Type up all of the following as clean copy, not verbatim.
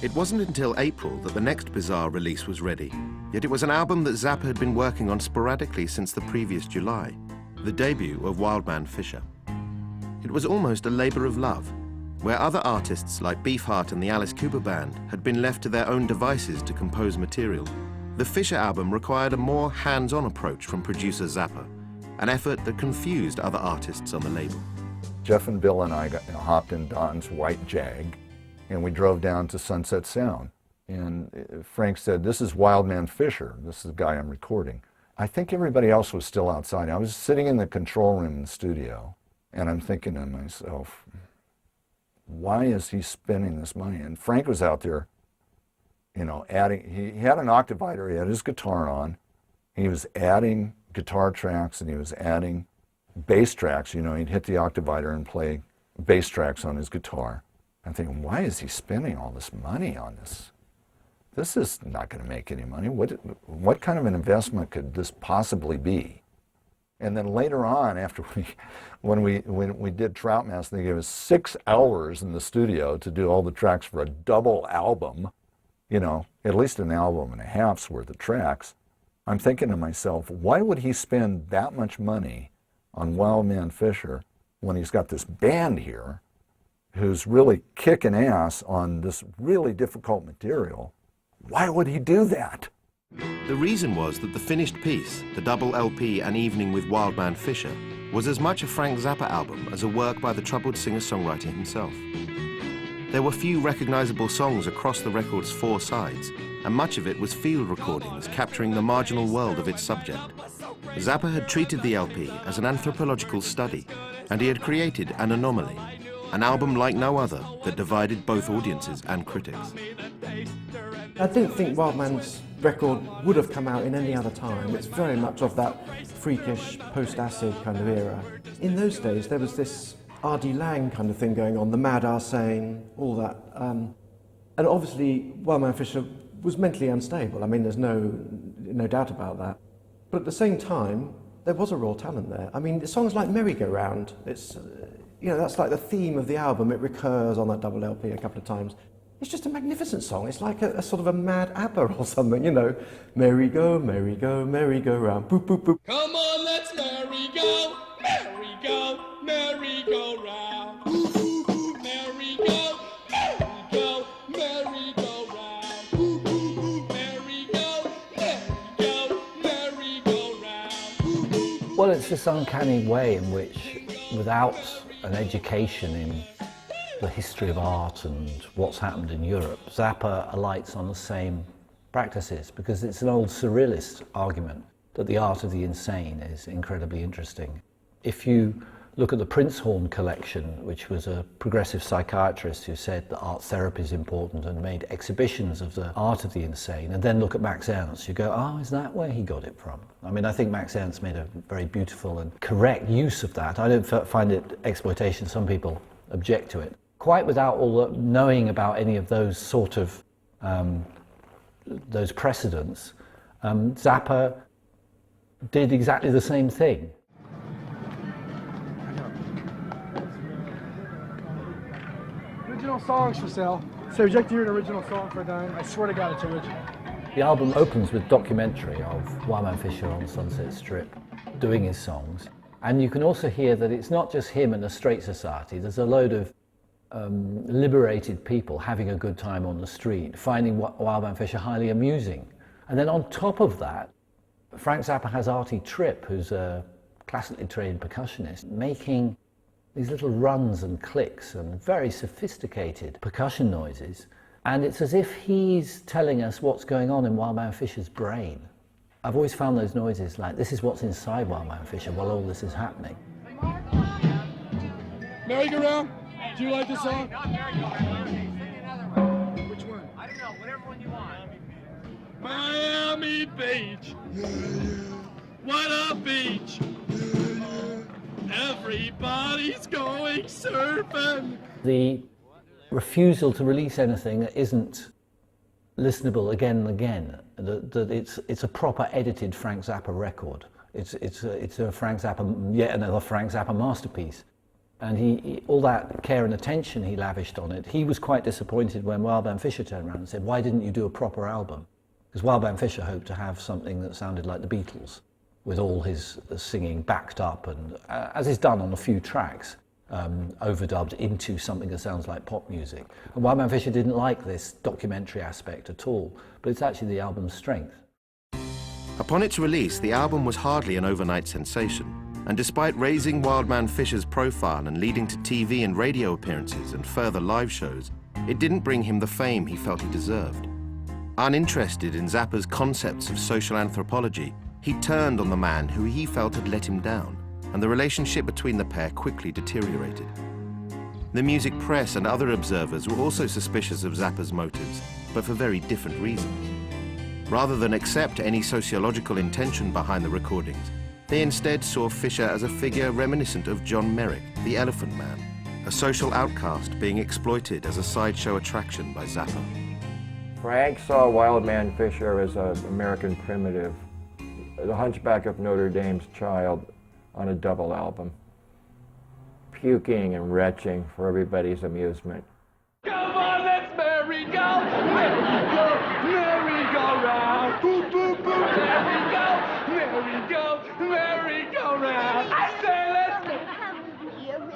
It wasn't until April that the next bizarre release was ready, yet it was an album that Zappa had been working on sporadically since the previous July, the debut of WILDMAN FISCHER. It was almost a labor of love, where other artists like Beefheart and the Alice Cooper Band had been left to their own devices to compose material. The Fischer album required a more hands-on approach from producer Zappa, an effort that confused other artists on the label. Jeff and Bill and I hopped in Don's white Jag, and we drove down to Sunset Sound. And Frank said, "This is WILDMAN FISCHER. This is the guy I'm recording." I think everybody else was still outside. I was sitting in the control room in the studio, and I'm thinking to myself, why is he spending this money? And Frank was out there, you know, adding, he had an Octavider, he had his guitar on, he was adding guitar tracks and he was adding bass tracks. You know, he'd hit the Octavider and play bass tracks on his guitar. I'm thinking, why is he spending all this money on this? This is not going to make any money. What kind of an investment could this possibly be? And then later on, after when we did Trout Mask, they gave us 6 hours in the studio to do all the tracks for a double album, you know, at least an album and a half's worth of tracks. I'm thinking to myself, why would he spend that much money on WILDMAN FISCHER when he's got this band here who's really kicking ass on this really difficult material? Why would he do that? The reason was that the finished piece, the double LP An Evening with WILDMAN FISCHER, was as much a Frank Zappa album as a work by the troubled singer-songwriter himself. There were few recognizable songs across the record's 4 sides, and much of it was field recordings capturing the marginal world of its subject. Zappa had treated the LP as an anthropological study, and he had created an anomaly, an album like no other that divided both audiences and critics. I didn't think WILDMAN's record would have come out in any other time. It's very much of that freakish post-acid kind of era. In those days there was this R.D. Laing kind of thing going on, the Mad Arsane, all that. And obviously WILDMAN FISCHER was mentally unstable. I mean, there's no doubt about that. But at the same time, there was a raw talent there. I mean, songs like Merry-Go-Round, it's, you know, that's like the theme of the album. It recurs on that double LP a couple of times. It's just a magnificent song. It's like a sort of a mad ABBA or something, you know. Merry-go, merry-go, merry-go-round, boop, boop, boop. Come on, let's merry-go, merry-go, merry-go-round. Merry-go, merry-go, merry-go-round. Merry-go, merry-go, merry-go-round. Well, it's this uncanny way in which, without an education in the history of art and what's happened in Europe, Zappa alights on the same practices, because it's an old surrealist argument that the art of the insane is incredibly interesting. If you look at the Prinzhorn collection, which was a progressive psychiatrist who said that art therapy is important and made exhibitions of the art of the insane, and then look at Max Ernst, you go, oh, is that where he got it from? I mean, I think Max Ernst made a very beautiful and correct use of that. I don't find it exploitation. Some people object to it. Quite without all the knowing about any of those sort of those precedents, Zappa did exactly the same thing. Original songs for sale. So would you like to hear an original song for a dime? I swear to God it's original. The album opens with documentary of WILDMAN FISCHER on Sunset Strip doing his songs. And you can also hear that it's not just him and the Straight Society. There's a load of liberated people having a good time on the street, finding WILDMAN FISCHER highly amusing. And then on top of that, Frank Zappa has Artie Tripp, who's a classically trained percussionist, making these little runs and clicks and very sophisticated percussion noises. And it's as if he's telling us what's going on in WILDMAN FISCHER's brain. I've always found those noises like, this is what's inside WILDMAN FISCHER while all this is happening. Merry-go-round, do you like this song? Which one? I don't know, whatever one you want. Miami Beach. What a beach. Everybody's going surfing. The refusal to release anything that isn't listenable again and again, that it's a proper edited Frank Zappa record. It's a Frank Zappa, yet another Frank Zappa masterpiece. And all that care and attention he lavished on it, he was quite disappointed when Wildman Fischer turned around and said, why didn't you do a proper album? Because Wildman Fischer hoped to have something that sounded like the Beatles, with all his singing backed up, and as is done on a few tracks, overdubbed into something that sounds like pop music. And Wildman Fischer didn't like this documentary aspect at all, but it's actually the album's strength. Upon its release, the album was hardly an overnight sensation, and despite raising Wildman Fischer's profile and leading to TV and radio appearances and further live shows, it didn't bring him the fame he felt he deserved. Uninterested in Zappa's concepts of social anthropology, he turned on the man who he felt had let him down, and the relationship between the pair quickly deteriorated. The music press and other observers were also suspicious of Zappa's motives, but for very different reasons. Rather than accept any sociological intention behind the recordings, they instead saw Fischer as a figure reminiscent of John Merrick, the Elephant Man, a social outcast being exploited as a sideshow attraction by Zappa. Frank saw Wildman Fischer as an American primitive, the Hunchback of Notre Dame's child on a double album, puking and retching for everybody's amusement. Come on, let's merry-go, merry-go, merry-go-round. Boop, boop, boop, merry-go, merry-go, merry-go-round. I say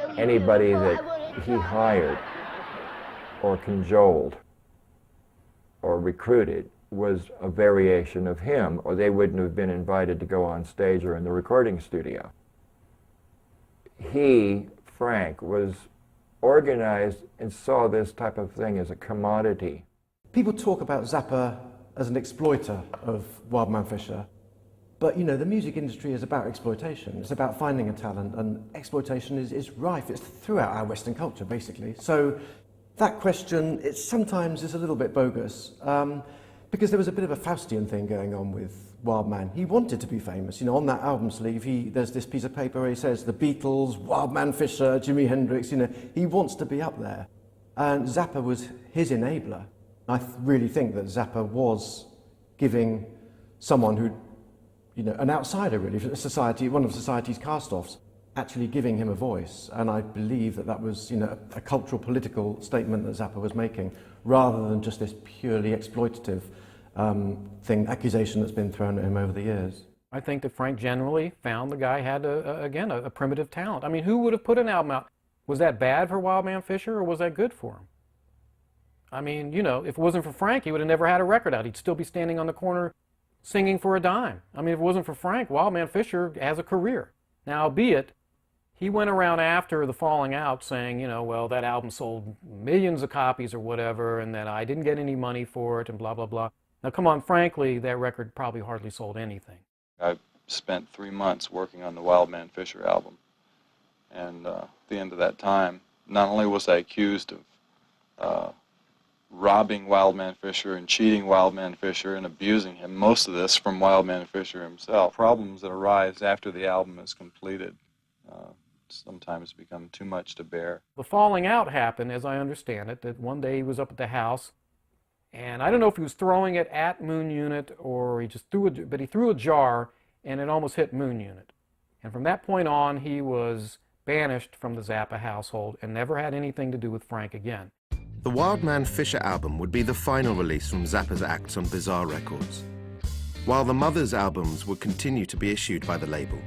let's... Anybody that he hired or cajoled or recruited was a variation of him, or they wouldn't have been invited to go on stage or in the recording studio. He, Frank, was organized and saw this type of thing as a commodity. People talk about Zappa as an exploiter of Wildman Fischer, but you know, the music industry is about exploitation. It's about finding a talent, and exploitation is rife. It's throughout our Western culture, basically. So that question, it sometimes is a little bit bogus, because there was a bit of a Faustian thing going on with Wildman. He wanted to be famous. You know, on that album sleeve, there's this piece of paper where he says, the Beatles, Wildman Fischer, Jimi Hendrix, you know, he wants to be up there. And Zappa was his enabler. I really think that Zappa was giving someone who, you know, an outsider really, society, one of society's cast-offs, actually giving him a voice. And I believe that that was, you know, a cultural political statement that Zappa was making, rather than just this purely exploitative accusation that's been thrown at him over the years. I think that Frank generally found the guy had, again, a primitive talent. I mean, who would have put an album out? Was that bad for Wildman Fischer, or was that good for him? I mean, you know, if it wasn't for Frank, he would have never had a record out. He'd still be standing on the corner singing for a dime. I mean, if it wasn't for Frank, Wildman Fischer has a career. Now, albeit, he went around after the falling out saying, you know, well, that album sold millions of copies or whatever, and that I didn't get any money for it, and blah, blah, blah. Now, come on, frankly, that record probably hardly sold anything. I spent 3 months working on the Wildman Fischer album, and at the end of that time, not only was I accused of robbing Wildman Fischer and cheating Wildman Fischer and abusing him, most of this from Wildman Fischer himself. Problems that arise after the album is completed sometimes become too much to bear. The falling out happened, as I understand it, that one day he was up at the house, and I don't know if he was throwing it at Moon Unit or he just threw it, but he threw a jar and it almost hit Moon Unit. And from that point on, he was banished from the Zappa household and never had anything to do with Frank again. The Wildman Fischer album would be the final release from Zappa's acts on Bizarre Records. While the Mothers albums would continue to be issued by the label,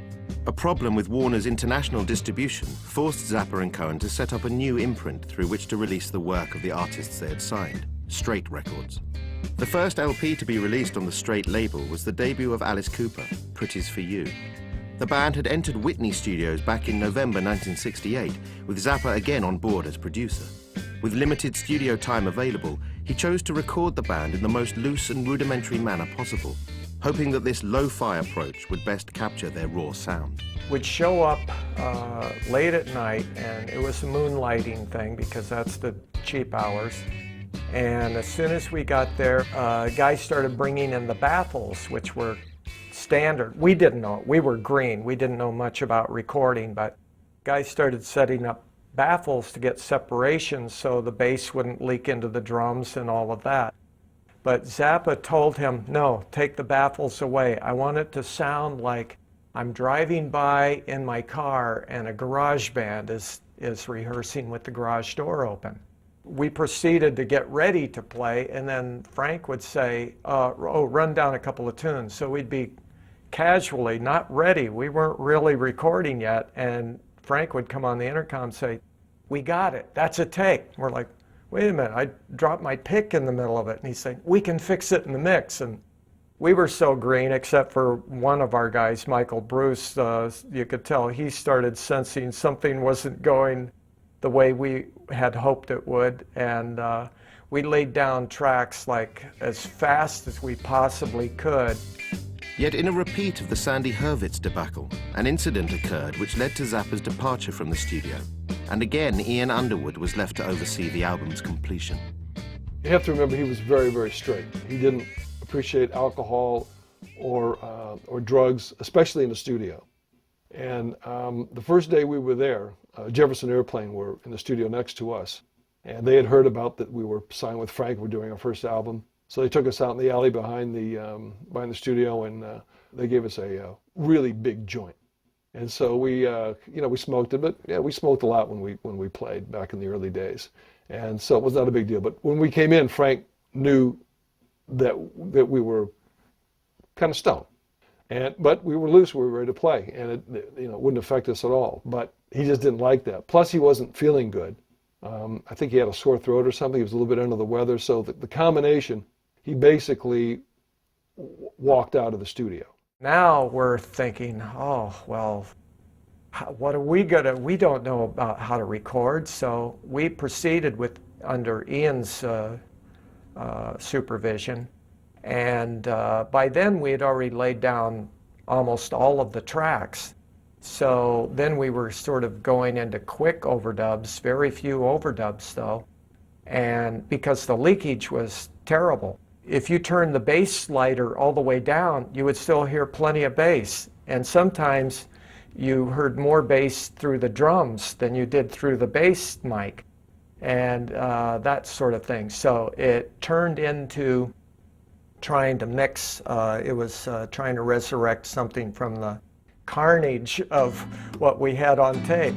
a problem with Warner's international distribution forced Zappa and Cohen to set up a new imprint through which to release the work of the artists they had signed, Straight Records. The first LP to be released on the Straight label was the debut of Alice Cooper, Pretties for You. The band had entered Whitney Studios back in November 1968, with Zappa again on board as producer. With limited studio time available, he chose to record the band in the most loose and rudimentary manner possible, hoping that this lo-fi approach would best capture their raw sound. We'd show up late at night, and it was a moonlighting thing because that's the cheap hours. And as soon as we got there, guys started bringing in the baffles, which were standard. We didn't know, we were green, we didn't know much about recording, but guys started setting up baffles to get separation so the bass wouldn't leak into the drums and all of that. But Zappa told him, no, take the baffles away. I want it to sound like I'm driving by in my car and a garage band is is rehearsing with the garage door open. We proceeded to get ready to play, and then Frank would say, oh, run down a couple of tunes. So we'd be casually not ready. We weren't really recording yet, and Frank would come on the intercom and say, we got it, that's a take. We're like, wait a minute, I dropped my pick in the middle of it. And he's saying, we can fix it in the mix. And we were so green, except for one of our guys, Michael Bruce. You could tell he started sensing something wasn't going the way we had hoped it would. And we laid down tracks like as fast as we possibly could. Yet in a repeat of the Sandy Hurwitz debacle, an incident occurred which led to Zappa's departure from the studio. And again, Ian Underwood was left to oversee the album's completion. You have to remember he was very, very straight. He didn't appreciate alcohol or drugs, especially in the studio. And the first day we were there, Jefferson Airplane were in the studio next to us. And they had heard about that we were signed with Frank, we're doing our first album. So they took us out in the alley behind the studio, and they gave us a really big joint. And so we smoked it, but yeah, we smoked a lot when we played back in the early days. And so it was not a big deal. But when we came in, Frank knew that we were kind of stoned. But we were loose, we were ready to play, and it wouldn't affect us at all. But he just didn't like that. Plus, he wasn't feeling good. I think he had a sore throat or something. He was a little bit under the weather. So the combination, he basically walked out of the studio. Now we're thinking, oh, well, what are we gonna, we don't know about how to record. So we proceeded with, under Ian's supervision. And by then we had already laid down almost all of the tracks. So then we were sort of going into quick overdubs, very few overdubs though, and because the leakage was terrible. If you turn the bass slider all the way down, you would still hear plenty of bass. And sometimes you heard more bass through the drums than you did through the bass mic, and that sort of thing. So it turned into trying to mix, it was trying to resurrect something from the carnage of what we had on tape.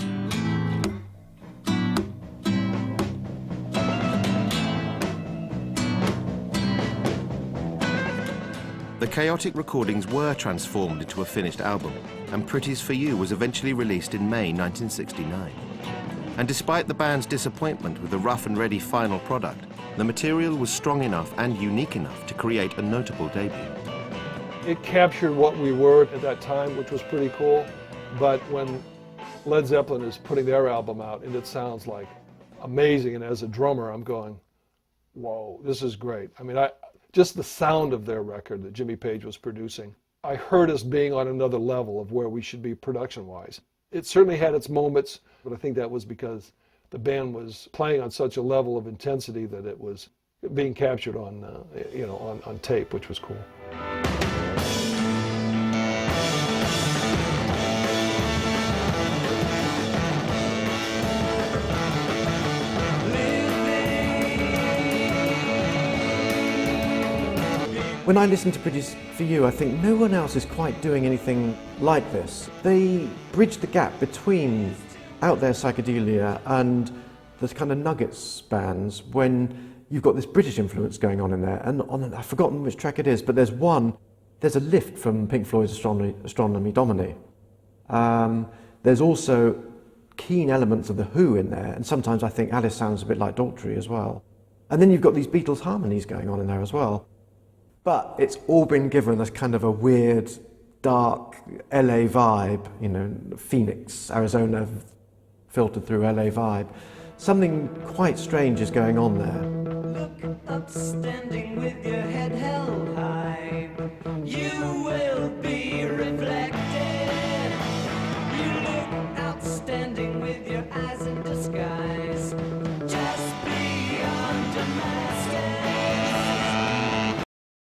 The chaotic recordings were transformed into a finished album, and Pretties for You was eventually released in May 1969. And despite the band's disappointment with the rough and ready final product, the material was strong enough and unique enough to create a notable debut. It captured what we were at that time, which was pretty cool. But when Led Zeppelin is putting their album out and it sounds like amazing, and as a drummer I'm going, whoa, this is great. I mean, just the sound of their record that Jimmy Page was producing, I heard us being on another level of where we should be production-wise. It certainly had its moments, but I think that was because the band was playing on such a level of intensity that it was being captured on, on tape, which was cool. When I listen to Pretties for You, I think no one else is quite doing anything like this. They bridge the gap between out there psychedelia and the kind of Nuggets bands when you've got this British influence going on in there. And I've forgotten which track it is, but there's a lift from Pink Floyd's Astronomy Domini. There's also keen elements of The Who in there, and sometimes I think Alice sounds a bit like Daughtry as well. And then you've got these Beatles harmonies going on in there as well. But it's all been given as kind of a weird, dark LA vibe, Phoenix, Arizona, filtered through LA vibe. Something quite strange is going on there. Look up, standing with your head held high. You will